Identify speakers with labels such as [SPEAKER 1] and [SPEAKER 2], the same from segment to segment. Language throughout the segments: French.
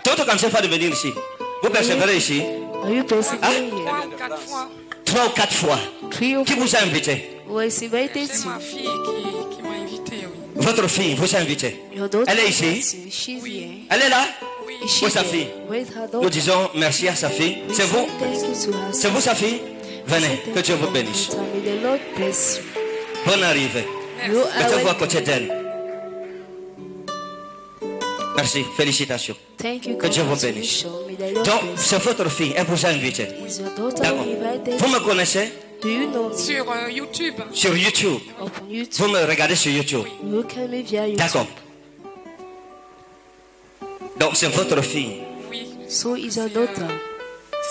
[SPEAKER 1] D'autres comme ça, de venir ici. Vous persévérez ici.
[SPEAKER 2] Are you persevering here?
[SPEAKER 3] 4 fois.
[SPEAKER 1] 3 ou 4 fois.
[SPEAKER 2] 3 or
[SPEAKER 1] Qui
[SPEAKER 2] 4
[SPEAKER 1] vous a invité?
[SPEAKER 2] was invited
[SPEAKER 3] C'est
[SPEAKER 2] to.
[SPEAKER 3] ma fille qui m'a invité, oui.
[SPEAKER 1] Votre fille vous a invité.
[SPEAKER 2] Your daughter
[SPEAKER 1] Elle est
[SPEAKER 2] invited
[SPEAKER 1] ici.
[SPEAKER 2] you. She's here.
[SPEAKER 1] Elle est là?
[SPEAKER 3] Oui.
[SPEAKER 2] Is she
[SPEAKER 1] Où est sa
[SPEAKER 2] there?
[SPEAKER 1] fille?
[SPEAKER 2] Where's her
[SPEAKER 1] Nous
[SPEAKER 2] daughter?
[SPEAKER 1] disons merci à sa fille.
[SPEAKER 2] We
[SPEAKER 1] C'est
[SPEAKER 2] say
[SPEAKER 1] vous?
[SPEAKER 2] thank you to her.
[SPEAKER 1] C'est vous sa fille? Venez, que Dieu vous bénisse.
[SPEAKER 2] May the Lord bless you.
[SPEAKER 1] Bonne arrivée.
[SPEAKER 2] You
[SPEAKER 1] Mettez-vous à
[SPEAKER 2] are
[SPEAKER 1] côté d'elle. Merci, félicitations.
[SPEAKER 2] Thank you,
[SPEAKER 1] Que Dieu vous bénisse.
[SPEAKER 2] congratulations. May the Lord
[SPEAKER 1] Donc,
[SPEAKER 2] bless
[SPEAKER 1] c'est votre fille, elle vous a invité.
[SPEAKER 2] you. Is your daughter
[SPEAKER 1] D'accord.
[SPEAKER 2] invited?
[SPEAKER 1] Vous me connaissez
[SPEAKER 2] Do you know me?
[SPEAKER 3] Sur YouTube.
[SPEAKER 1] sur YouTube.
[SPEAKER 2] Upon
[SPEAKER 1] Vous
[SPEAKER 2] YouTube.
[SPEAKER 1] me regardez sur YouTube.
[SPEAKER 2] You look at me via YouTube.
[SPEAKER 1] D'accord. Donc, c'est votre fille.
[SPEAKER 3] Oui.
[SPEAKER 2] So is your daughter.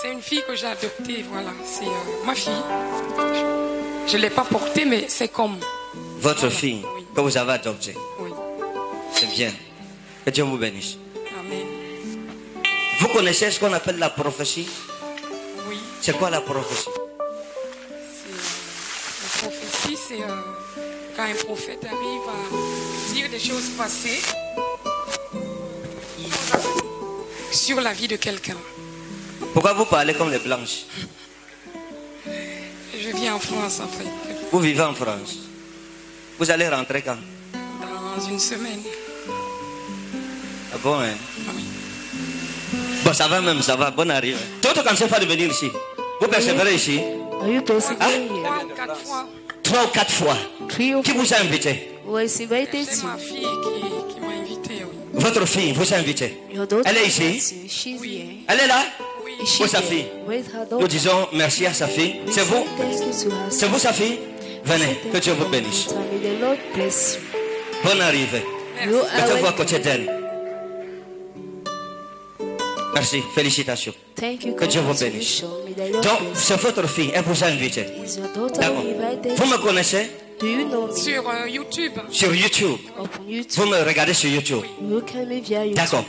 [SPEAKER 3] C'est une fille que j'ai adoptée, voilà. C'est ma fille. Je ne l'ai pas portée, mais c'est comme.
[SPEAKER 1] Votre fille que vous avez adoptée.
[SPEAKER 3] Oui.
[SPEAKER 1] C'est bien. Que Dieu vous bénisse.
[SPEAKER 3] Amen.
[SPEAKER 1] Vous connaissez ce qu'on appelle la prophétie?
[SPEAKER 3] Oui.
[SPEAKER 1] C'est quoi la prophétie?
[SPEAKER 3] La prophétie, c'est quand un prophète arrive à dire des choses passées sur la vie de quelqu'un.
[SPEAKER 1] Pourquoi vous parlez comme les blanches?
[SPEAKER 3] Je viens en France, en fait,
[SPEAKER 1] Vous vivez en France. Vous allez rentrer quand?
[SPEAKER 3] dans une semaine.
[SPEAKER 1] Ah bon, hein?
[SPEAKER 3] Ah oui.
[SPEAKER 1] Bon, ça va même, ça va. Bonne arrivée. D'autres comme ça, de venir ici. Vous persévérez ici.
[SPEAKER 2] Are you persevering here?
[SPEAKER 3] 3 ou 4 fois.
[SPEAKER 1] 3 ou 4 fois.
[SPEAKER 2] 3 or
[SPEAKER 1] Qui
[SPEAKER 2] 4
[SPEAKER 1] vous a invité?
[SPEAKER 2] was invited
[SPEAKER 3] C'est
[SPEAKER 2] to.
[SPEAKER 3] ma fille qui m'a invité, oui.
[SPEAKER 1] Votre fille vous a invité.
[SPEAKER 2] Your daughter
[SPEAKER 1] Elle est
[SPEAKER 2] invited
[SPEAKER 1] ici.
[SPEAKER 2] you. She's here.
[SPEAKER 1] Elle est là?
[SPEAKER 3] Oui.
[SPEAKER 2] Is she
[SPEAKER 1] Où est sa
[SPEAKER 2] there?
[SPEAKER 1] fille?
[SPEAKER 2] Where's her
[SPEAKER 1] Nous
[SPEAKER 2] daughter?
[SPEAKER 1] disons merci à sa fille.
[SPEAKER 2] We
[SPEAKER 1] C'est
[SPEAKER 2] say
[SPEAKER 1] vous?
[SPEAKER 2] thank you to her.
[SPEAKER 1] C'est vous sa fille? Venez, que Dieu vous bénisse.
[SPEAKER 2] May the Lord bless you.
[SPEAKER 1] Bonne arrivée.
[SPEAKER 2] You are
[SPEAKER 1] Mettez-vous à
[SPEAKER 2] welcome.
[SPEAKER 1] côté d'elle. Merci, félicitations.
[SPEAKER 2] Thank you,
[SPEAKER 1] Que Dieu vous bénisse.
[SPEAKER 2] congratulations. May the Lord
[SPEAKER 1] Donc,
[SPEAKER 2] bless
[SPEAKER 1] c'est votre fille, elle vous a invité.
[SPEAKER 2] you. Is your daughter
[SPEAKER 1] D'accord.
[SPEAKER 2] invited?
[SPEAKER 1] Vous me connaissez
[SPEAKER 2] Do you know me?
[SPEAKER 3] Sur YouTube.
[SPEAKER 1] sur YouTube.
[SPEAKER 2] Upon YouTube.
[SPEAKER 1] Vous me regardez sur YouTube.
[SPEAKER 2] You look at me via YouTube.
[SPEAKER 1] D'accord.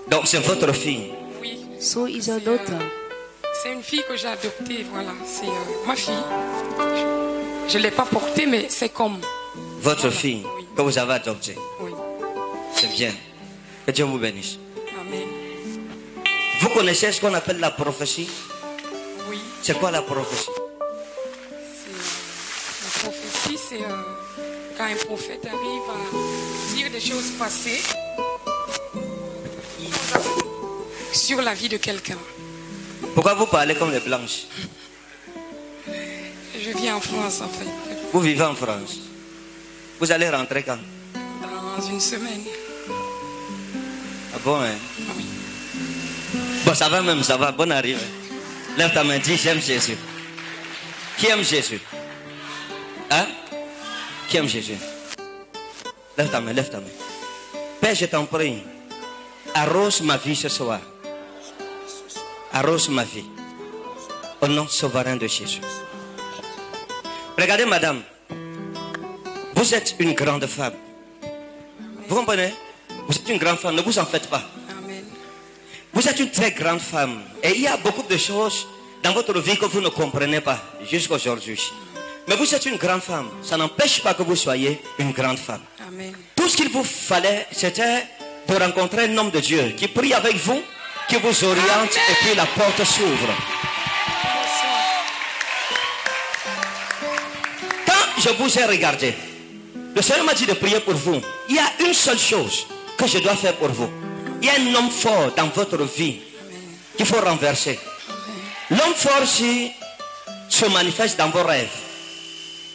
[SPEAKER 1] Donc, c'est votre fille.
[SPEAKER 3] Oui.
[SPEAKER 2] So is your daughter.
[SPEAKER 3] C'est une fille que j'ai adoptée, voilà. C'est ma fille. Je ne l'ai pas portée, mais c'est comme.
[SPEAKER 1] Votre fille que vous avez adoptée.
[SPEAKER 3] Oui.
[SPEAKER 1] C'est bien. Que Dieu vous bénisse.
[SPEAKER 3] Amen.
[SPEAKER 1] Vous connaissez ce qu'on appelle la prophétie?
[SPEAKER 3] Oui.
[SPEAKER 1] C'est quoi la prophétie?
[SPEAKER 3] La prophétie, c'est quand un prophète arrive à dire des choses passées sur la vie de quelqu'un.
[SPEAKER 1] Pourquoi vous parlez comme les blanches?
[SPEAKER 3] Je viens en France, en fait,
[SPEAKER 1] Vous vivez en France. Vous allez rentrer quand?
[SPEAKER 3] dans une semaine.
[SPEAKER 1] Ah bon, hein?
[SPEAKER 3] Ah oui.
[SPEAKER 1] Bon, ça va même, ça va. Bonne arrivée. Lève ta main, dis j'aime Jésus. Qui aime Jésus? Hein? Qui aime Jésus? Lève ta main, lève ta main. Père, je t'en prie, arrose ma vie ce soir. Arrose ma vie. Au nom souverain de Jésus. Regardez, madame. Vous êtes une grande femme. Vous comprenez? Vous êtes une grande femme, ne vous en faites pas.
[SPEAKER 3] Amen.
[SPEAKER 1] Vous êtes une très grande femme. Et il y a beaucoup de choses dans votre vie que vous ne comprenez pas jusqu'à aujourd'hui. Mais vous êtes une grande femme. Ça n'empêche pas que vous soyez une grande femme.
[SPEAKER 3] Amen.
[SPEAKER 1] Tout ce qu'il vous fallait, c'était de rencontrer un homme de Dieu qui prie avec vous, qui vous oriente et puis la porte s'ouvre. Quand je vous ai regardé, le Seigneur m'a dit de prier pour vous. Il y a une seule chose que je dois faire pour vous. Il y a un homme fort dans votre vie qu'il faut renverser. L'homme fort se manifeste dans vos rêves.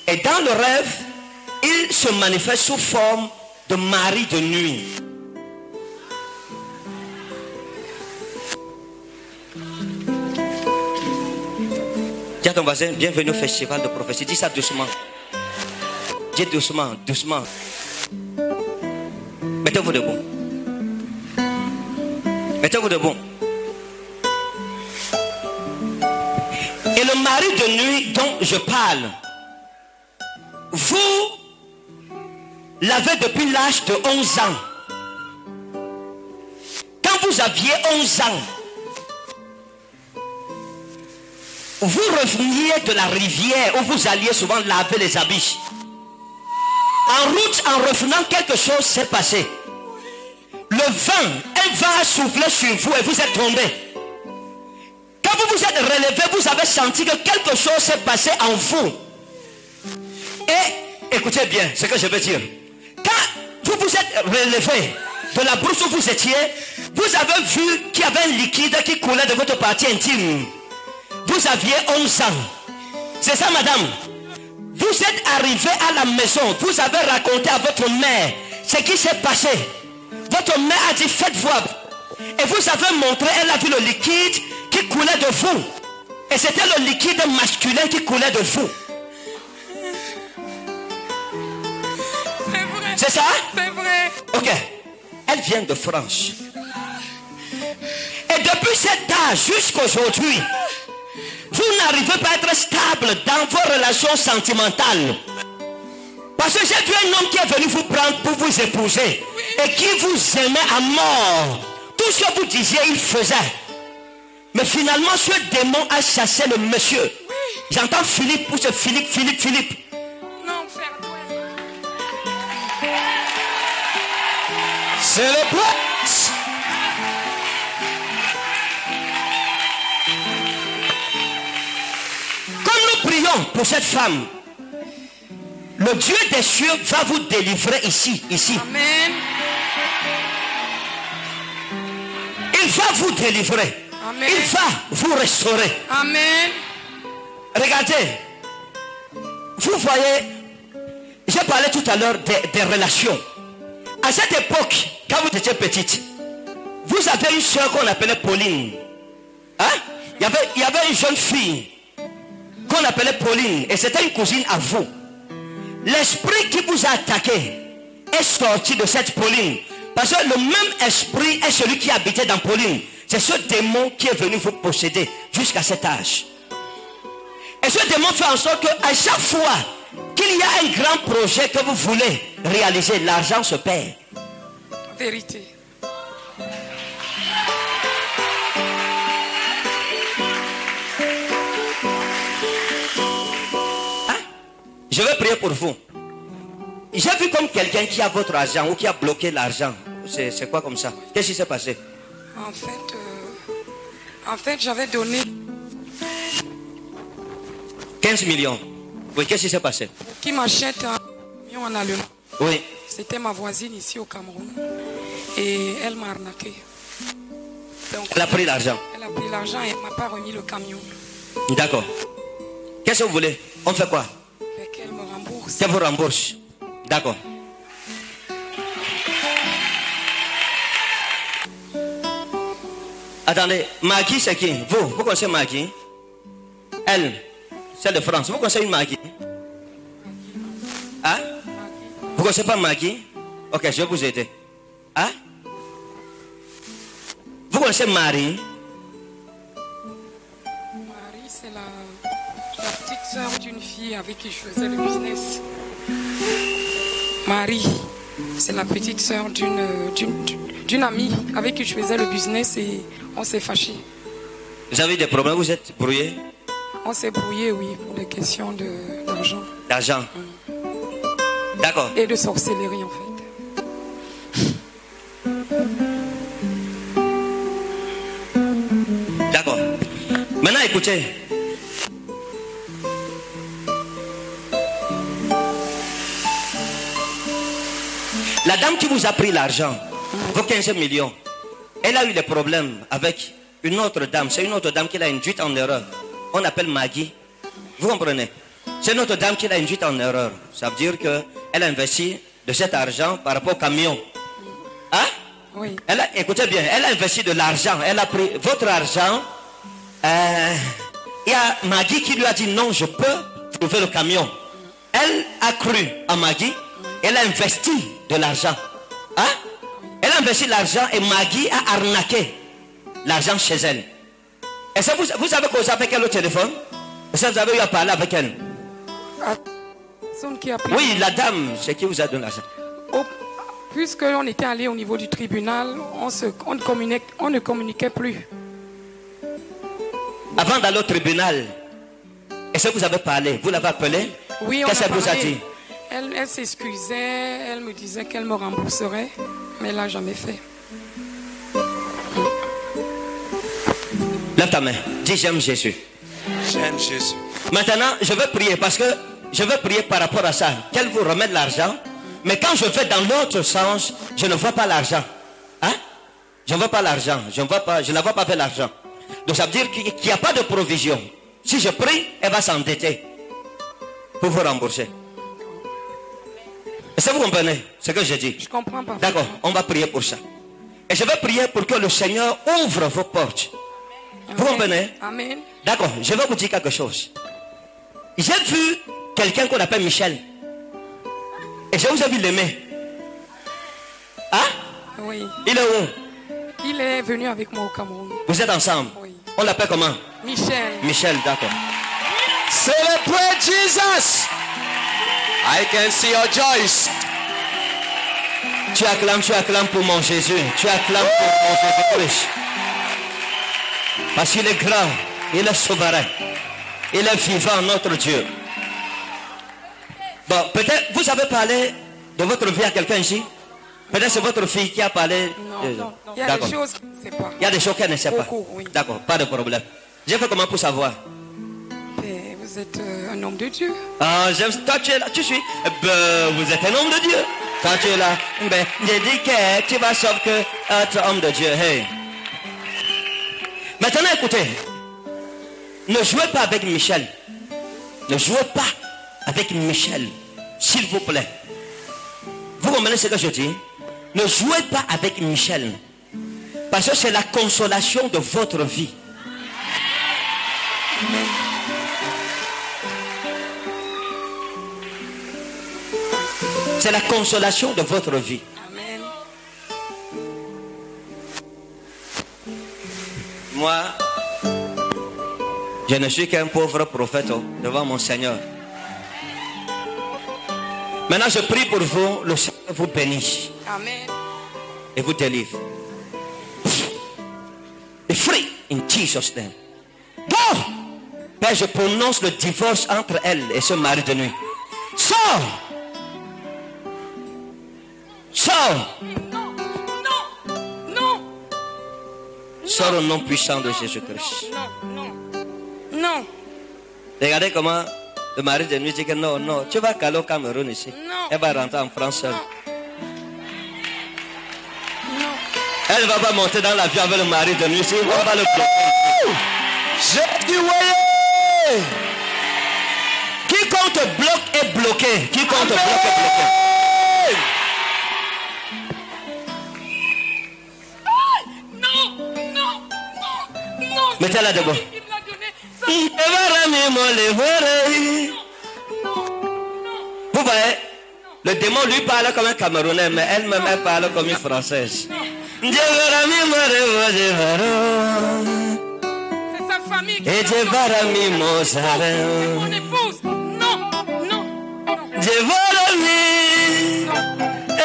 [SPEAKER 1] Et dans le rêve, il se manifeste sous forme de mari de nuit. Dis à ton voisin, bienvenue au festival de prophétie. Dis ça doucement. Dis doucement, doucement. Mettez-vous debout. Mettez-vous debout. Et le mari de nuit dont je parle, vous l'avez depuis l'âge de 11 ans. Quand vous aviez 11 ans, vous reveniez de la rivière où vous alliez souvent laver les habits. En route, en revenant, quelque chose s'est passé. Le vent, un vent a soufflé sur vous et vous êtes tombé. Quand vous vous êtes relevé, vous avez senti que quelque chose s'est passé en vous. Et écoutez bien ce que je veux dire. Quand vous vous êtes relevé de la brousse où vous étiez, vous avez vu qu'il y avait un liquide qui coulait de votre partie intime. Vous aviez 11 ans. C'est ça, madame. Vous êtes arrivé à la maison. Vous avez raconté à votre mère ce qui s'est passé. Votre mère a dit faites voir. Et vous avez montré, elle a vu le liquide qui coulait de vous. Et c'était le liquide masculin qui coulait de vous.
[SPEAKER 3] C'est vrai.
[SPEAKER 1] C'est ça?
[SPEAKER 3] C'est vrai.
[SPEAKER 1] Ok. Elle vient de France. Et depuis cet âge jusqu'à aujourd'hui, vous n'arrivez pas à être stable dans vos relations sentimentales. Parce que j'ai vu un homme qui est venu vous prendre pour vous épouser. Et qui vous aimait à mort. Tout ce que vous disiez, il faisait. Mais finalement, ce démon a chassé le monsieur. J'entends Philippe pousser Philippe.
[SPEAKER 3] Non, faire
[SPEAKER 1] C'est le prince. Comme nous prions pour cette femme, le Dieu des cieux va vous délivrer ici.
[SPEAKER 3] Amen.
[SPEAKER 1] Il va vous délivrer.
[SPEAKER 3] Amen.
[SPEAKER 1] Il va vous restaurer.
[SPEAKER 3] Amen.
[SPEAKER 1] Regardez. Vous voyez, j'ai parlé tout à l'heure des relations. À cette époque, quand vous étiez petite, vous avez une soeur qu'on appelait Pauline. Hein? Il y avait une jeune fille qu'on appelait Pauline. Et c'était une cousine à vous. L'esprit qui vous a attaqué est sorti de cette Pauline. Parce que le même esprit est celui qui habitait dans Pauline. C'est ce démon qui est venu vous posséder jusqu'à cet âge. Et ce démon fait en sorte qu'à chaque fois qu'il y a un grand projet que vous voulez réaliser, l'argent se perd.
[SPEAKER 3] Vérité.
[SPEAKER 1] Je vais prier pour vous. J'ai vu comme quelqu'un qui a votre argent ou qui a bloqué l'argent. C'est quoi comme ça? Qu'est-ce qui s'est passé?
[SPEAKER 3] En fait, j'avais donné
[SPEAKER 1] 15 millions. Oui, qu'est-ce qui s'est passé?
[SPEAKER 3] qui m'achète un camion en allemand.
[SPEAKER 1] Oui.
[SPEAKER 3] C'était ma voisine ici au Cameroun. Et elle m'a arnaqué. Donc,
[SPEAKER 1] Elle a pris l'argent.
[SPEAKER 3] elle a pris l'argent et elle ne m'a pas remis le camion.
[SPEAKER 1] D'accord. Qu'est-ce que vous voulez? On fait quoi?
[SPEAKER 3] Fait qu'elle me rembourse.
[SPEAKER 1] Qu'elle vous rembourse. D'accord. Attendez, Maggie c'est qui? Vous connaissez Maggie? Elle, c'est de France. Vous connaissez une Maggie? Hein? Vous connaissez pas Maggie? Ok, je vais vous aider. Hein? Vous connaissez Marie?
[SPEAKER 3] Marie, c'est la petite soeur d'une fille avec qui je faisais le business. Marie, c'est la petite soeur d'une amie avec qui je faisais le business et on s'est fâchés.
[SPEAKER 1] Vous avez des problèmes? Vous êtes brouillés?
[SPEAKER 3] On s'est brouillé, oui, pour des questions d'argent.
[SPEAKER 1] D'argent? D'accord.
[SPEAKER 3] Et de sorcellerie, en fait.
[SPEAKER 1] D'accord. Maintenant, écoutez. La dame qui vous a pris l'argent, vos 15 millions, elle a eu des problèmes avec une autre dame. C'est une autre dame qui l'a induite en erreur. On appelle Maggie. Vous comprenez? C'est une autre dame qui l'a induite en erreur. Ça veut dire qu'elle a investi de cet argent par rapport au camion. Hein?
[SPEAKER 3] Oui.
[SPEAKER 1] Écoutez bien, elle a investi de l'argent. Elle a pris votre argent. Il y a Maggie qui lui a dit non, je peux trouver le camion. Elle a cru à Maggie. Elle a investi de l'argent. Hein? Elle a investi de l'argent et Maggie a arnaqué l'argent chez elle. Et ça, vous avez causé avec elle au téléphone? Et ça, vous avez eu à parler avec elle?
[SPEAKER 3] Qui a pris
[SPEAKER 1] Oui, la dame, c'est qui vous a donné l'argent.
[SPEAKER 3] Puisqu'on était allé au niveau du tribunal, on ne communiquait plus.
[SPEAKER 1] Avant d'aller au tribunal, Est-ce que vous avez parlé? Vous l'avez appelé?
[SPEAKER 3] Oui, on
[SPEAKER 1] Qu'est-ce
[SPEAKER 3] a
[SPEAKER 1] qu'elle vous a
[SPEAKER 3] parlé.
[SPEAKER 1] dit?
[SPEAKER 3] Elle s'excusait, elle me disait qu'elle me rembourserait, mais elle n'a jamais fait.
[SPEAKER 1] Lève ta main. Dis j'aime Jésus.
[SPEAKER 4] J'aime Jésus.
[SPEAKER 1] Maintenant, je vais prier parce que je vais prier par rapport à ça. Qu'elle vous remette l'argent. Mais quand je vais dans l'autre sens, je ne vois pas l'argent. Hein? Je ne vois pas l'argent. Je ne la vois pas faire l'argent. Donc ça veut dire qu'il n'y a pas de provision. Si je prie, elle va s'endetter pour vous rembourser. Est-ce que vous comprenez ce que je dis?
[SPEAKER 3] Je comprends pas.
[SPEAKER 1] D'accord, on va prier pour ça. Et je vais prier pour que le Seigneur ouvre vos portes. Vous comprenez?
[SPEAKER 3] Amen.
[SPEAKER 1] D'accord, je vais vous dire quelque chose. J'ai vu quelqu'un qu'on appelle Michel. Et je vous ai vu l'aimer. Hein?
[SPEAKER 3] Oui.
[SPEAKER 1] Il est où?
[SPEAKER 3] Il est venu avec moi au Cameroun.
[SPEAKER 1] Vous êtes ensemble?
[SPEAKER 3] Oui.
[SPEAKER 1] On l'appelle comment?
[SPEAKER 3] Michel.
[SPEAKER 1] Michel, d'accord.
[SPEAKER 4] Celebrate Jesus. I can see your joys.
[SPEAKER 1] Tu acclames pour mon Jésus. Tu acclames pour mon Jésus-Christ. Parce qu'il est grand, il est souverain. Il est vivant, notre Dieu. Bon, peut-être, vous avez parlé de votre vie à quelqu'un ici? Peut-être c'est votre fille qui a parlé.
[SPEAKER 3] Non. Il y a
[SPEAKER 1] D'accord.
[SPEAKER 3] des choses qu'elle ne sait pas.
[SPEAKER 1] Il y a des choses qu'elle ne sait pas.
[SPEAKER 3] Beaucoup, oui.
[SPEAKER 1] D'accord, pas de problème. J'ai fait comment pour savoir?
[SPEAKER 3] Et vous êtes un homme de Dieu.
[SPEAKER 1] Ah, toi tu es là, tu suis. Ben, vous êtes un homme de Dieu. Quand tu es là, ben, j'ai dit que tu vas sauf que être homme de Dieu. Hey. Maintenant, écoutez. Ne jouez pas avec Michel. Ne jouez pas avec Michel. S'il vous plaît. Vous comprenez ce que je dis? Ne jouez pas avec Michel. Parce que c'est la consolation de votre vie. C'est la consolation de votre vie.
[SPEAKER 3] Amen.
[SPEAKER 1] Moi, je ne suis qu'un pauvre prophète devant mon Seigneur. Maintenant, je prie pour vous, le Seigneur vous bénisse
[SPEAKER 3] Amen.
[SPEAKER 1] et vous délivre. Be free in Jesus' name. Go! Père, je prononce le divorce entre elle et ce mari de nuit. Sors! Sors!
[SPEAKER 3] Non.
[SPEAKER 1] Sors au nom puissant de Jésus-Christ.
[SPEAKER 3] Non.
[SPEAKER 1] Regardez comment le mari de nuit dit que non, tu vas caler au Cameroun ici.
[SPEAKER 3] Non.
[SPEAKER 1] Elle va rentrer en France seule.
[SPEAKER 3] Non.
[SPEAKER 1] Elle ne va pas monter dans l'avion avec le mari de nuit ici. On va le bloquer.
[SPEAKER 4] J'ai dit oui.
[SPEAKER 1] Quiconque te bloque est bloqué. Quiconque te bloque est bloqué.
[SPEAKER 3] Non.
[SPEAKER 1] Mettez-la debout.
[SPEAKER 3] Il me l'a donné.
[SPEAKER 1] Vous voyez, le démon lui parle comme un Camerounais, mais elle-même elle parle comme une Française.
[SPEAKER 3] C'est sa famille qui
[SPEAKER 1] Et
[SPEAKER 3] l'a
[SPEAKER 1] je
[SPEAKER 3] donné.
[SPEAKER 1] varami mozare.
[SPEAKER 3] Mon épouse. Non.
[SPEAKER 1] Je varami. Je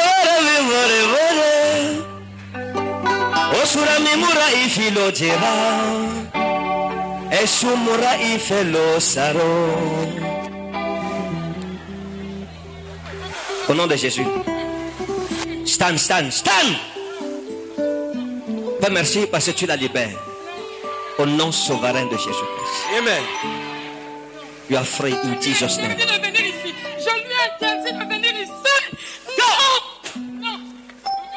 [SPEAKER 1] varami vore. Osurami mura ifilo jera. Esumura ifelo saro. Au nom de Jésus. Stand. Père, merci parce que tu la libères. Au nom souverain de Jésus-Christ.
[SPEAKER 4] Amen.
[SPEAKER 1] You are free in Jesus'
[SPEAKER 3] Je
[SPEAKER 1] name.
[SPEAKER 3] lui ai dit de venir ici. Je lui ai interdit de venir ici. Non.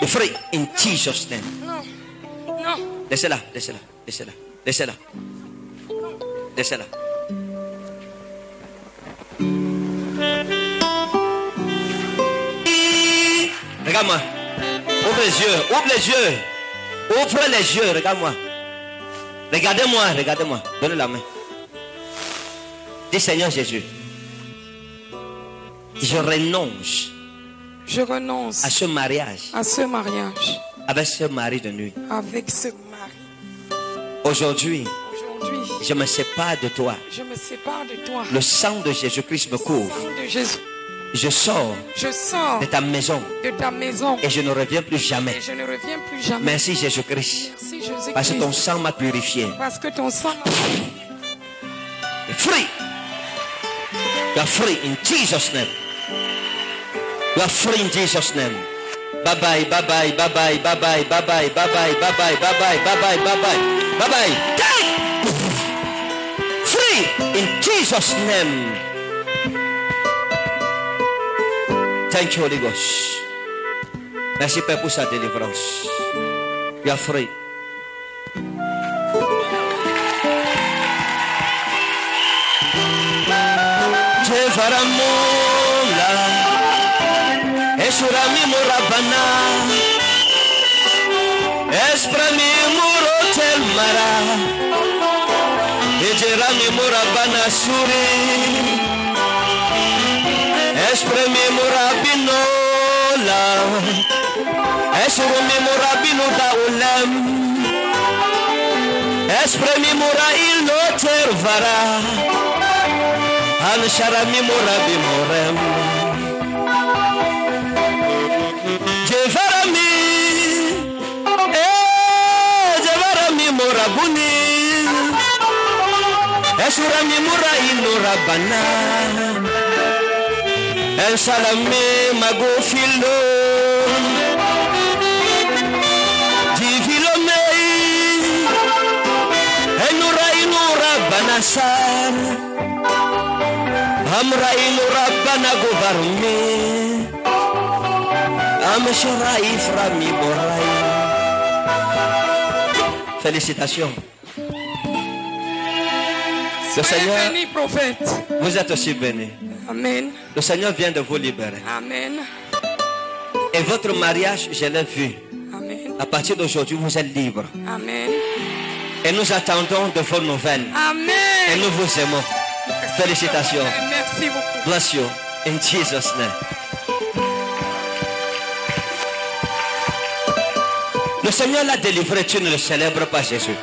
[SPEAKER 1] Be free in Jesus' name.
[SPEAKER 3] Non.
[SPEAKER 1] Laissez-la. Regarde-moi. Ouvre les yeux. Ouvre les yeux. Regarde-moi. Regardez-moi. Donnez la main. Dis Seigneur Jésus. Je renonce à ce mariage avec ce mari de nuit.
[SPEAKER 3] avec ce mari.
[SPEAKER 1] Aujourd'hui,
[SPEAKER 3] Aujourd'hui,
[SPEAKER 1] je me sépare de toi.
[SPEAKER 3] je me sépare de toi.
[SPEAKER 1] Le sang de Jésus-Christ me couvre.
[SPEAKER 3] Sang de Jésus.
[SPEAKER 1] Je sors
[SPEAKER 3] Je sors
[SPEAKER 1] de ta maison
[SPEAKER 3] de ta maison
[SPEAKER 1] et je ne reviens plus jamais.
[SPEAKER 3] et je ne reviens plus jamais.
[SPEAKER 1] Merci Jésus-Christ.
[SPEAKER 3] Merci Jésus-Christ.
[SPEAKER 1] Parce que ton sang m'a purifié.
[SPEAKER 3] Parce que ton sang
[SPEAKER 1] Free. You are free in Jesus' name. You are free in Jesus' name. Bye bye, bye bye, bye bye, bye bye, bye bye, bye bye, bye bye, bye bye, bye bye, bye bye, bye bye. Take free in Jesus' name. Thank you, Holy Ghost. Merci Père pour sa délivrance. You are free. Jevaramula Esurami Murabana Esprami Murotel Mara Ejerami Murabana Suri Esprami Murabinola Esrumi Murabino Daulam Esprami Murailo Tervara Al-Sharami Murabi Morem Jevarami Jevarami Morabuni Esurami Murainu Rabbana El-Salami Magofilo Jivilomei Enurainu Rabbana Sar Amrainu Rabbana Govarmi Amsharaif Rami Borai. Félicitations. Le Seigneur,
[SPEAKER 3] béni, prophète.
[SPEAKER 1] vous êtes aussi béni.
[SPEAKER 3] Amen.
[SPEAKER 1] Le Seigneur vient de vous libérer.
[SPEAKER 3] Amen.
[SPEAKER 1] Et votre mariage, je l'ai vu.
[SPEAKER 3] Amen.
[SPEAKER 1] À partir d'aujourd'hui, vous êtes libre.
[SPEAKER 3] Amen.
[SPEAKER 1] Et nous attendons de vos nouvelles.
[SPEAKER 3] Amen.
[SPEAKER 1] Et nous vous aimons. Félicitations.
[SPEAKER 3] Merci beaucoup.
[SPEAKER 1] Bless you in Jesus' name. Le Seigneur l'a délivré, tu ne le célèbres pas, Jésus.